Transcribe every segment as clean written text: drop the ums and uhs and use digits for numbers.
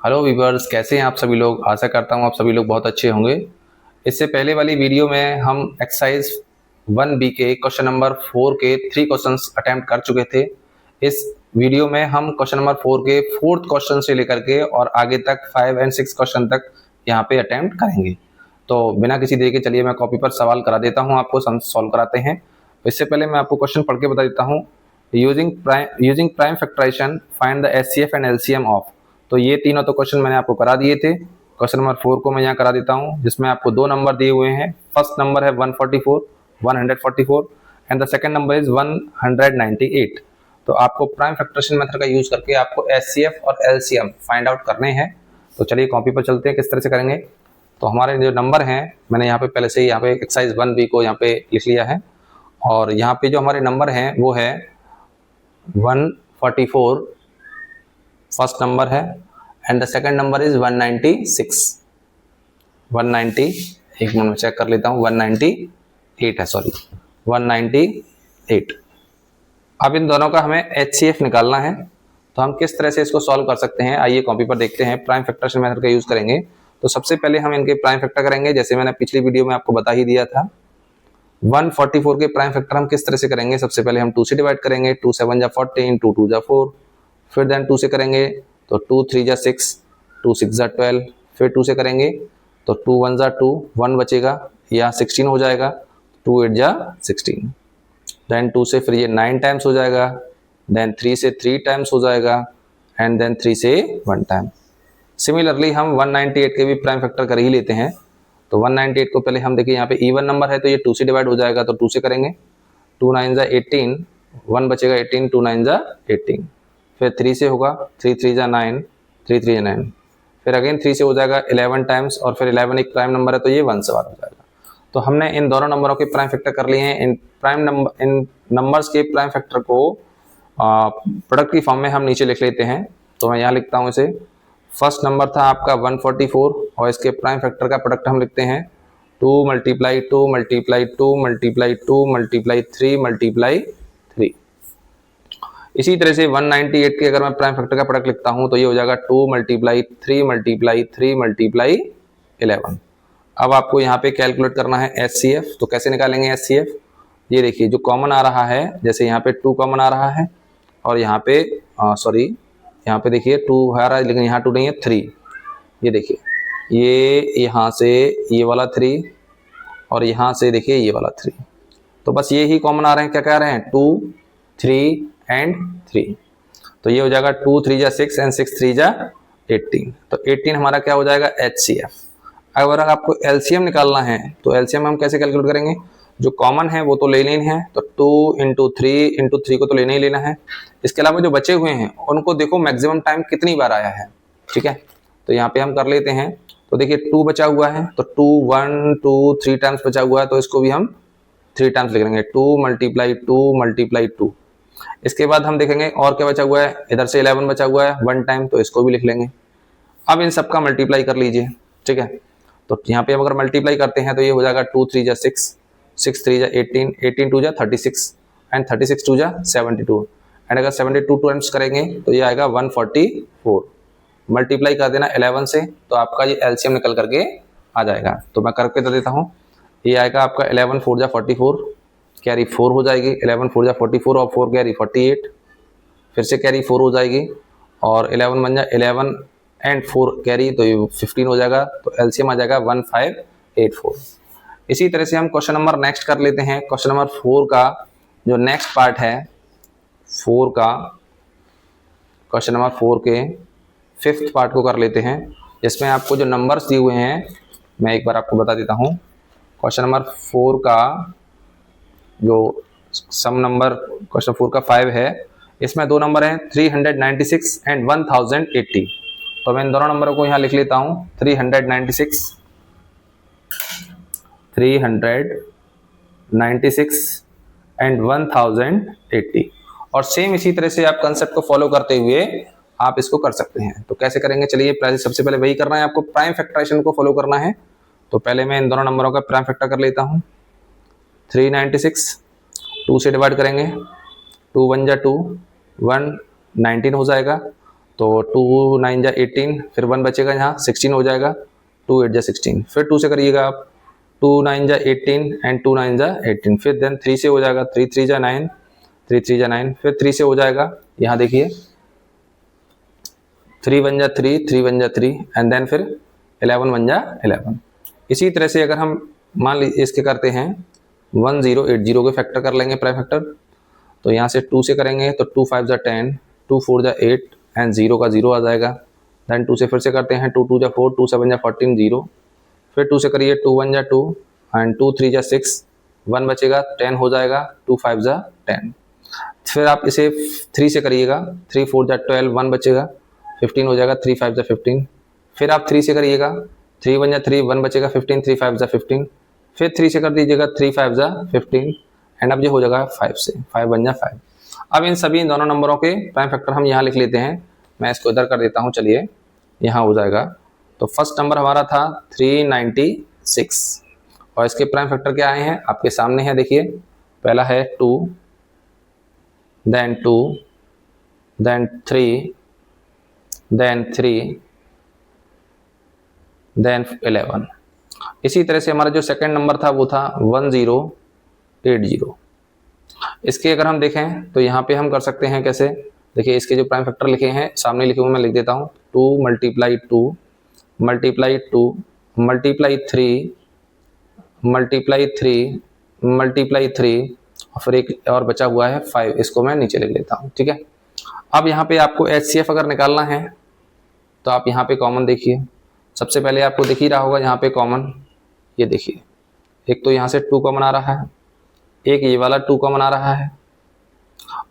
Hello viewers, कैसे हैं आप सभी लोग। आशा करता हूं आप सभी लोग बहुत अच्छे होंगे। इससे पहले वाली वीडियो में हम एक्सरसाइज 1B के क्वेश्चन नंबर 4 के 3 क्वेश्चंस अटेम्प्ट कर चुके थे। इस वीडियो में हम क्वेश्चन नंबर 4 के 4th क्वेश्चन से लेकर के और आगे तक 5 और 6 क्वेश्चन तक यहाँ पे अटेम्प्ट करेंगे। तो बिना किसी देरी के चलिए मैं कॉपी पर सवाल करा देता हूँ, आपको सॉल्व कराते हैं। इससे पहले मैं आपको क्वेश्चन पढ़ के बता देता हूँ। Using prime factorization find the HCF and LCM of. तो ये तीनों तो क्वेश्चन मैंने आपको करा दिए थे। क्वेश्चन नंबर 4 को मैं यहाँ करा देता हूँ, जिसमें आपको दो नंबर दिए हुए हैं। फर्स्ट नंबर है 144 and the second number is 198। तो आपको प्राइम फैक्टराइजेशन मेथड का यूज करके आपको एचसीएफ और एलसीएम फाइंड आउट करने हैं। तो चलिए कॉपी पर चलते हैं किस तरह से करेंगे। तो हमारे जो नंबर हैं मैंने यहाँ पे पहले से ही यहाँ पे एक्सरसाइज 1B को यहाँ पे लिख लिया है। और यहाँ पे जो हमारे नंबर हैं वो है 144 फर्स्ट नंबर है and the second number is 196। 190 एक मिनट में चेक कर लेता हूँ, 198 है, सॉरी 198। अब इन दोनों का हमें एचसीएफ निकालना है। तो हम किस तरह से इसको सॉल्व कर सकते हैं, आइए कॉपी पर देखते हैं। प्राइम फैक्टराइजेशन मेथड का यूज करेंगे। तो सबसे पहले हम इनके प्राइम फैक्टर करेंगे, जैसे मैंने पिछली वीडियो में आपको बता ही दिया था। 144 के प्राइम फैक्टर हम किस तरह से करेंगे, सबसे पहले हम 2 से डिवाइड करेंगे। 2 7 जा 14, 2 2 जा 4, फिर देन 2 से करेंगे तो 2 3 जा 6, 2 6 जा 12, फिर 2 से करेंगे तो 2 1 जा 2, 1 बचेगा, या 16 हो जाएगा, 2 8 जा 16। देन 2 से फिर ये 9 टाइम्स हो जाएगा, देन 3 से 3 टाइम्स हो जाएगा, एंड देन 3 से 1 टाइम। सिमिलरली हम 198 के भी प्राइम फैक्टर कर ही लेते हैं। तो 198 को पहले हम देखिए, यहाँ पे इवन नंबर है तो ये 2 से डिवाइड हो जाएगा, तो 2 से करेंगे। 2 9 जा 18, 1 बचेगा 18, 2 9 जा 18। फिर 3 से होगा, 3 3 जा 9, 3 3 जा 9। फिर अगेन 3 से हो जाएगा 11 टाइम्स, और फिर 11 एक प्राइम नंबर है तो ये 1 से बार हो जाएगा। तो हमने इन दोनों नंबरों के प्राइम फैक्टर कर लिए हैं। इन नंबर्स के प्राइम फैक्टर को प्रोडक्ट की फॉर्म में हम नीचे लिख लेते हैं। तो मैं यहाँ लिखता हूँ इसे। फर्स्ट नंबर था आपका 144 और इसके प्राइम फैक्टर का प्रोडक्ट हम लिखते हैं 2 × 2 × 2 × 2 × 3 × 3। इसी तरह से 198 के अगर मैं प्राइम फैक्टर का प्रोडक्ट लिखता हूं तो ये हो जाएगा 2 × 3 × 3 × 11। अब आपको यहाँ पे कैलकुलेट करना है एचसीएफ। तो कैसे निकालेंगे एचसीएफ, ये देखिए जो कॉमन आ रहा है, जैसे यहाँ पे 2 कॉमन आ रहा है और यहाँ पे सॉरी यहाँ पे देखिए 2 आ रहा है, लेकिन यहाँ 2 नहीं है, 3। ये देखिए ये यहाँ से ये वाला 3 और यहाँ से देखिए ये वाला 3। तो बस ये ही कॉमन आ रहे हैं। क्या कह रहे हैं, 2 3 एंड 3। तो ये हो जाएगा 2 3 जा 6 एंड 6 3 जा 18। तो 18 हमारा क्या हो जाएगा, एचसीएफ। अगर आपको एलसीएम निकालना है तो एलसीएम हम कैसे कैलकुलेट करेंगे, जो कॉमन है वो तो ले लेनी है, तो 2 × 3 × 3 को तो लेना ही लेना है। इसके अलावा जो बचे हुए हैं उनको देखो मैक्सिमम टाइम कितनी बार आया है, ठीक है। तो यहाँ पे हम कर लेते हैं। तो देखिए 2 बचा हुआ है, तो 2 1 2 3 टाइम्स बचा हुआ है, तो इसको भी हम 3 टाइम्स लिख लेंगे, 2 × 2 × 2। इसके बाद हम देखेंगे और क्या बचा हुआ है, इधर से 11 बचा हुआ है 1 टाइम, तो इसको भी लिख लेंगे। अब इन सबका मल्टीप्लाई कर लीजिए, ठीक है। तो यहाँ पे अगर मल्टीप्लाई करते हैं तो ये हो जाएगा 2 3 जा 6, 6 3 जा 18, 18 2 जा 36 एंड 36 2 जा 72। एंड अगर 72 टाइम्स करेंगे तो ये आएगा 144। मल्टीप्लाई कर देना 11 से, तो आपका ये एलसीएम निकल करके आ जाएगा। तो मैं करके दे देता हूँ। ये आएगा आपका 11 4 जा 44, कैरी 4 हो जाएगी, 11 4 जा 44 और 4 कैरी 48, फिर से कैरी 4 हो जाएगी, और 11 1 जा 11 एंड 4 कैरी, तो ये 15 हो जाएगा। तो एलसीएम आ जाएगा 1584। इसी तरह से हम क्वेश्चन नंबर नेक्स्ट कर लेते हैं। क्वेश्चन नंबर 4 का जो नेक्स्ट पार्ट है, 4 का क्वेश्चन नंबर 4 के 5th पार्ट को कर लेते हैं, जिसमें आपको जो नंबर्स दिए हुए हैं मैं एक बार आपको बता देता हूँ। क्वेश्चन नंबर 4 का जो सम नंबर क्वेश्चन 4 का 5 है, इसमें दो नंबर हैं 396 एंड 1080। तो मैं इन दोनों नंबरों को यहाँ लिख लेता हूँ, 396 एंड 1080। और सेम इसी तरह से आप कंसेप्ट को फॉलो करते हुए आप इसको कर सकते हैं। तो कैसे करेंगे, चलिए सबसे पहले वही करना है आपको, प्राइम फैक्टराइजेशन को फॉलो करना है। तो पहले मैं इन दोनों नंबरों का प्राइम फैक्टर कर लेता हूँ। 396 2 से डिवाइड करेंगे, 2 1 जा 2, 1 19 हो जाएगा, तो 2 9 जा 18, फिर 1 बचेगा यहाँ 16 हो जाएगा, 2 8 जा 16, फिर 2 से करिएगा आप, 2 9 जा 18 एंड 2 9 जा 18, फिर देन 3 से हो जाएगा, 3 3 जा 9, 3 3 जा 9, फिर 3 से हो जाएगा, यहाँ देखिए 3 1 जा 3, 3 1 जा 3 एंड देन फिर 11 1 जा 11। इसी तरह से अगर हम मान लीजिए इसके करते हैं 1080 के फैक्टर कर लेंगे प्राइम फैक्टर, तो यहाँ से 2 से करेंगे तो 2 5 जा 10, 2 4 जा 8 एंड 0 का 0 आ जाएगा। देन 2 से फिर से करते हैं, 2 2 जा 4, 2 7 जा 14, 0, फिर 2 से करिए 2 1 जा 2 एंड 2 3 जा 6, 1 बचेगा 10 हो जाएगा, 2 5 जा 10, फिर आप इसे 3 से करिएगा, 3 4 जा 12, 1 बचेगा 15 हो जाएगा, 3 5 जा 15, फिर आप 3 से करिएगा, 3 1 जा 3, 1 बचेगा 15, 3 5 जा 15, फिर 3 से कर दीजिएगा, 3 5 जा 15 एंड अब ये हो जाएगा 5 से, 5 1 जा 5। अब इन सभी दोनों नंबरों के प्राइम फैक्टर हम यहाँ लिख लेते हैं, मैं इसको इधर कर देता हूँ, चलिए यहाँ हो जाएगा। तो फर्स्ट नंबर हमारा था 396 और इसके प्राइम फैक्टर क्या आए हैं आपके सामने है, देखिए पहला है 2, देन 2, देन 3, देन 3, देन 11। इसी तरह से हमारा जो सेकंड नंबर था वो था 1080। इसके अगर हम देखें तो यहाँ पे हम कर सकते हैं कैसे, देखिए इसके जो प्राइम फैक्टर लिखे हैं सामने लिखे हुए मैं लिख देता हूँ, 2 multiply 2 multiply 2 multiply 3 multiply 3 multiply 3 और फिर एक और बचा हुआ है 5, इसको मैं नीचे लिख लेता हूँ, ठीक है। अब यहाँ पे आपको HCF अगर निकालना है तो आप यहाँ पे कॉमन देखिए, सबसे पहले आपको दिख ही रहा होगा यहाँ पे कॉमन, ये देखिए एक तो यहाँ से 2 कॉमन आ रहा है, एक ये वाला 2 कॉमन आ रहा है,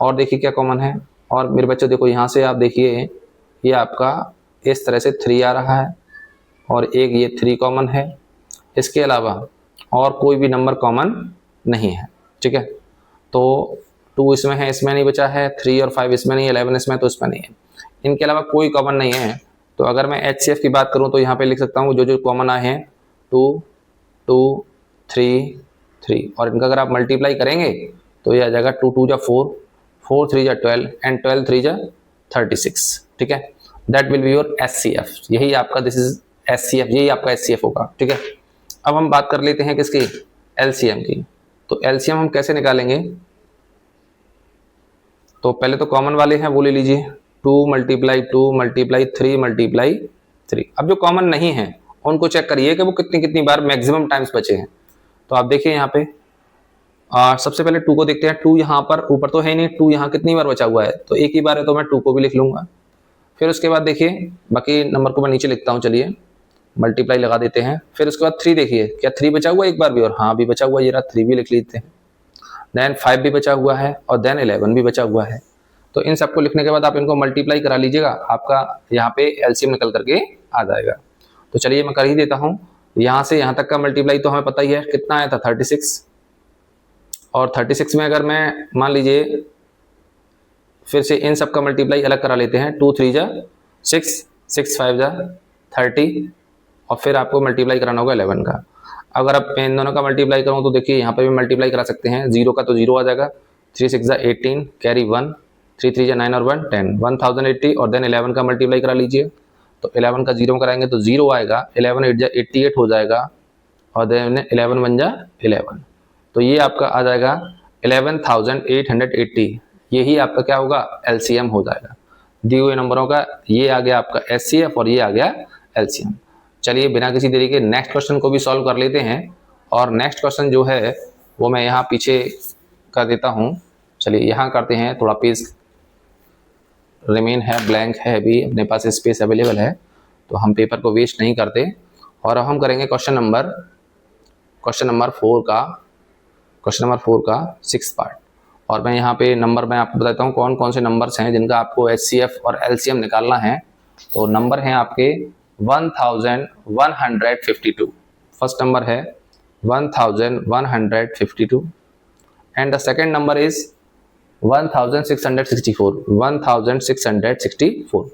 और देखिए क्या कॉमन है, और मेरे बच्चों देखो यहाँ से आप देखिए ये आपका इस तरह से 3 आ रहा है और एक ये 3 कॉमन है, इसके अलावा और कोई भी नंबर कॉमन नहीं है, ठीक है। तो 2 इसमें है, इसमें नहीं बचा है, 3 और 5 इसमें नहीं है, 11 इसमें तो इसमें नहीं है, इनके अलावा कोई कॉमन नहीं है। तो अगर मैं HCF की बात करूं तो यहाँ पे लिख सकता हूँ जो जो कॉमन आए हैं 2 2 3 3, और इनका अगर आप मल्टीप्लाई करेंगे तो ये आ जाएगा 2 2 जा 4, 4 3 जा 12 एंड 12 3 जा 36, ठीक है। That will be your HCF, यही आपका दिस इज HCF, यही आपका HCF होगा, ठीक है। अब हम बात कर लेते हैं किसकी, LCM की। तो LCM हम कैसे निकालेंगे, तो पहले तो कॉमन वाले हैं वो ले लीजिए, 2 मल्टीप्लाई 2 मल्टीप्लाई 3 मल्टीप्लाई 3। अब जो कॉमन नहीं है उनको चेक करिए कि वो कितनी कितनी बार मैक्सिमम टाइम्स बचे हैं। तो आप देखिए यहाँ पे सबसे पहले 2 को देखते हैं, 2 यहाँ पर ऊपर तो है नहीं, 2 यहाँ कितनी बार बचा हुआ है, तो एक ही बार है तो मैं 2 को भी लिख लूंगा। फिर उसके बाद देखिए बाकी नंबर को मैं नीचे लिखता हूँ, चलिए मल्टीप्लाई लगा देते हैं। फिर उसके बाद 3 देखिए, क्या 3 बचा हुआ है एक बार भी, और हाँ भी बचा हुआ है, ये रहा 3 भी लिख लेते हैं। देन 5 भी बचा हुआ है और देन 11 भी बचा हुआ है। तो इन सबको लिखने के बाद आप इनको मल्टीप्लाई करा लीजिएगा, आपका यहाँ पे LCM निकल करके आ जाएगा। तो चलिए मैं कर ही देता हूँ, यहाँ से यहाँ तक का मल्टीप्लाई तो हमें पता ही है कितना आया था 36, और 36 में अगर मैं मान लीजिए फिर से इन सब का मल्टीप्लाई अलग करा लेते हैं, 2 3 जा 6, 6 5 जा 30, और फिर आपको मल्टीप्लाई कराना होगा 11 का। अगर आप इन दोनों का मल्टीप्लाई करूँ तो देखिए यहाँ पे भी मल्टीप्लाई करा सकते हैं, 0 का तो 0 आ जाएगा, 3 6 जा 18 कैरी 1, 3 3 जा 9 और 1 10, 1080, और देन 11 का मल्टीप्लाई करा लीजिए। तो 11 का 0 कराएंगे तो 0 आएगा, 11 8 जा 88 हो जाएगा, और देन 11 1 जा 11, तो ये आपका आ जाएगा 11,880। यही आपका क्या होगा, LCM हो जाएगा। दिए हुए नंबरों का ये आ गया आपका HCF और ये आ गया LCM। चलिए बिना किसी देरी के नेक्स्ट क्वेश्चन को भी सॉल्व कर लेते हैं, और नेक्स्ट क्वेश्चन जो है वो मैं यहाँ पीछे कर देता हूँ। चलिए यहाँ करते हैं, थोड़ा पेज रिमेन है, ब्लैंक है, अभी अपने पास स्पेस अवेलेबल है, तो हम पेपर को वेस्ट नहीं करते। और अब हम करेंगे क्वेश्चन नंबर 4 का 6th पार्ट। और मैं यहाँ पे नंबर मैं आपको बताता हूँ कौन कौन से नंबर्स हैं जिनका आपको HCF और LCM निकालना है। तो नंबर हैं आपके 1152, फर्स्ट नंबर है 1152 and the second number is 1664।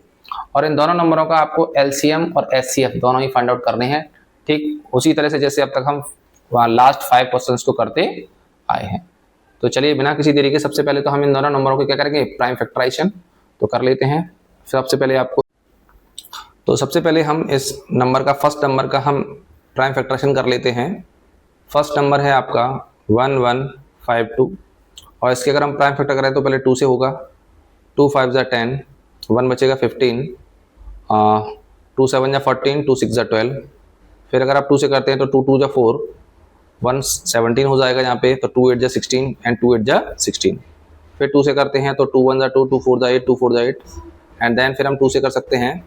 और इन दोनों नंबरों का आपको LCM और HCF दोनों ही फाइंड आउट करने हैं, ठीक उसी तरह से जैसे अब तक हम वहाँ लास्ट 5 क्वेश्चंस को करते आए हैं। तो चलिए बिना किसी देरी के सबसे पहले तो हम इन दोनों नंबरों को क्या करेंगे, प्राइम फैक्टराइजेशन तो कर लेते हैं। सबसे पहले आपको, तो सबसे पहले हम इस नंबर का फर्स्ट नंबर का हम प्राइम फैक्टराइजेशन कर लेते हैं। फर्स्ट नंबर है आपका 1152 और इसके अगर हम प्राइम फैक्टर करें तो पहले 2 से होगा। 2 5 ज़ा 10, 1 बचेगा 15, 2 7 ज़ा 14, 2 6 ज़ा 12। फिर अगर आप 2 से करते हैं तो 2 2 ज़ा 4, 1 17 हो जाएगा यहाँ पे, तो 2 8 ज़ा 16 एंड 2 8 ज़ा 16। फिर 2 से करते हैं तो 2 1 ज़ा 2, 2 4 ज़ा 8, 2 4 ज़ा 8 एंड देन फिर हम 2 से कर सकते हैं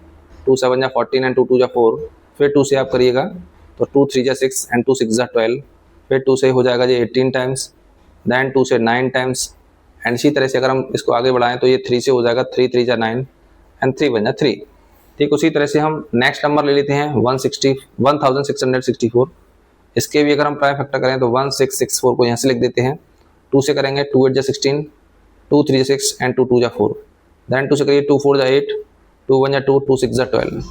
2 7 ज़ा 14 एंड 2 2 ज़ा 4। फिर 2 से आप करिएगा तो 2 3 ज़ा 6 एंड 2 6 ज़ा 12। फिर 2 से हो जाएगा जी 18 टाइम्स, देन 2 से 9 टाइम्स एंड इसी तरह से अगर हम इसको आगे बढ़ाएं तो ये 3 से हो जाएगा 3 3 ज़ा 9 एंड 3 1 ज़ा 3। ठीक, उसी तरह से हम नेक्स्ट नंबर ले लेते हैं 1664। इसके भी अगर हम प्राइम फैक्टर करें तो 1664 को यहाँ से लिख देते हैं। 2 से करेंगे 2 8 ज़ा 16, 2 3 ज़ा 6 एंड 2 2 ज़ा 4। देन 2 से करिए 2 4 ज़ा 8, 2 1 ज़ा 2, 2 6 ज़ा 12।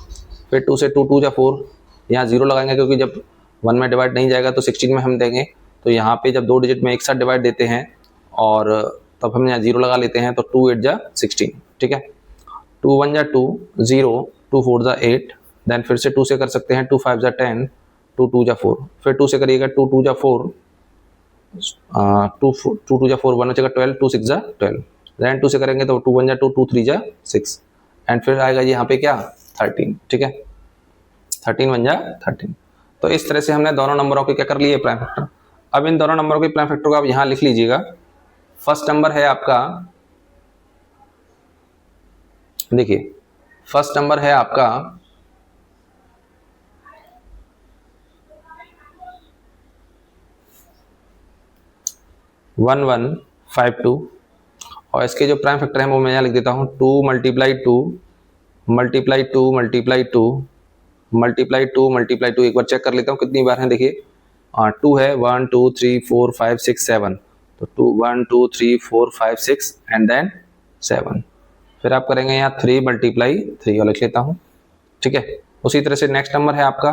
फिर 2 से 2 2 ज़ा 4, यहाँ 0 लगाएंगे क्योंकि जब 1 में डिवाइड नहीं जाएगा तो 16 में हम देंगे, तो यहाँ पे जब 2 डिजिट में एक साथ डिवाइड देते हैं और तब हम यहाँ 0 लगा लेते हैं, तो 2 8 ज़ा 16। ठीक है, 2 1 ज़ा 2 0, 2 4 ज़ा 8। देन फिर से 2 से कर सकते हैं 2 5 ज़ा 10, 2 2 ज़ा 4। फिर 2 से करिएगा 2 2 ज़ा 4, 2 2 ज़ा 4, 1 बचेगा 12, 2 6 ज़ा 12। देन 2 से करेंगे तो 2 1 ज़ा 2, 2 3 ज़ा 6 एंड फिर आएगा यहाँ पे क्या 13। ठीक है, 13 1 ज़ा 13। तो इस तरह से हमने दोनों नंबरों के क्या कर लिए प्राइम फैक्टर। अब इन दोनों नंबरों के प्राइम फैक्टर को आप यहाँ लिख लीजिएगा। फर्स्ट नंबर है आपका, देखिए फर्स्ट नंबर है आपका 1152 और इसके जो प्राइम फैक्टर है वो मैं यहाँ लिख देता हूँ 2 multiply 2 multiply 2 multiply 2 multiply 2 multiply 2। एक बार चेक कर लेता हूँ कितनी बार है। देखिए 2 है, 1 2 3 4 5 6 7, तो 2 1 2 3 4 5 6 एंड देन 7। फिर आप करेंगे यहाँ 3 मल्टीप्लाई 3 और लिख लेता हूँ। ठीक है, उसी तरह से नेक्स्ट नंबर है आपका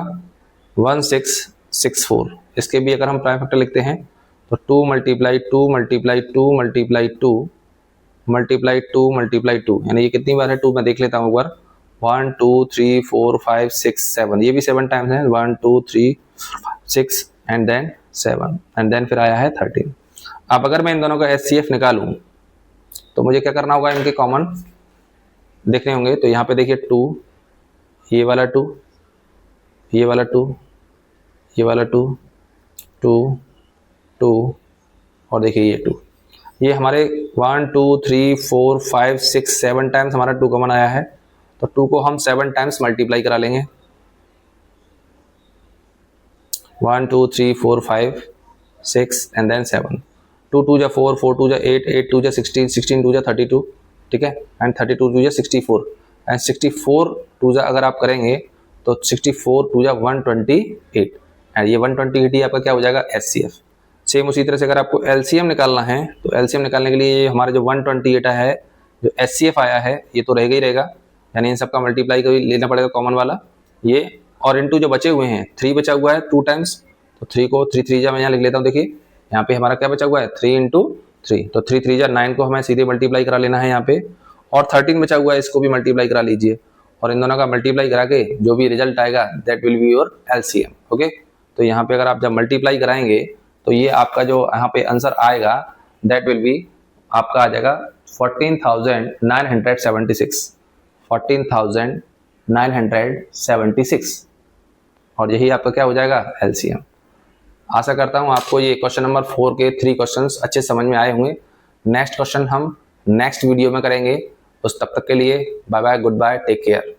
1664। इसके भी अगर हम प्राइम फैक्टर लिखते हैं तो 2 multiply 2 multiply 2 multiply 2 multiply 2 multiply 2, यानी ये कितनी बार है 2 मैं देख लेता हूँ एक बार। 1 2 3 4 5 6 7, ये भी 7 टाइम्स है। 1 2 3 6 एंड देन 7 एंड देन फिर आया है 13। अब अगर मैं इन दोनों का HCF निकालूं तो मुझे क्या करना होगा, इनके कॉमन देखने होंगे। तो यहाँ पे देखिए 2, ये वाला 2, ये वाला 2, ये वाला 2, 2 2 और देखिए ये 2। ये हमारे 1 2 3 4 5 6 7 टाइम्स हमारा 2 कॉमन आया है, तो 2 को हम 7 टाइम्स मल्टीप्लाई करा लेंगे। 1 2 3 4 5 6 एंड देन 7। 2 2 जा 4, 4 2 जा 8, 8 2 जा 16, 16 2 जा 32। ठीक है, एंड 32 2 जा 64 एंड 64 2 जा अगर आप करेंगे तो 64 2 जा 128 एंड ये 128 ही आपका क्या हो जाएगा HCF। सेम उसी तरह से अगर आपको LCM निकालना है तो LCM निकालने के लिए हमारा जो 128 है, जो HCF आया है, ये तो रहेगा ही रहेगा, यानी इन सबका मल्टीप्लाई कभी लेना पड़ेगा कॉमन वाला ये, और इनटू जो बचे हुए हैं 3 बचा हुआ है 2 टाइम्स, तो 3 को 3 3 जा मैं यहाँ लिख लेता हूँ। देखिए यहाँ पे हमारा क्या बचा हुआ है 3 इंटू 3, तो 3 3 जा 9 को हमें सीधे मल्टीप्लाई करा लेना है यहाँ पे, और 13 बचा हुआ है इसको भी मल्टीप्लाई करा लीजिए, और इन दोनों का मल्टीप्लाई करा के जो भी रिजल्ट आएगा that will be your LCM। Okay, तो यहाँ पे अगर आप जब मल्टीप्लाई कराएंगे तो ये आपका जो यहाँ पे आंसर आएगा दैट विल बी आपका आ जाएगा 14,976, 14,976, और यही आपका क्या हो जाएगा LCM। आशा करता हूँ आपको ये क्वेश्चन नंबर 4 के 3 क्वेश्चंस अच्छे समझ में आए होंगे। नेक्स्ट क्वेश्चन हम नेक्स्ट वीडियो में करेंगे, उस तब तक के लिए bye bye, good bye, take care.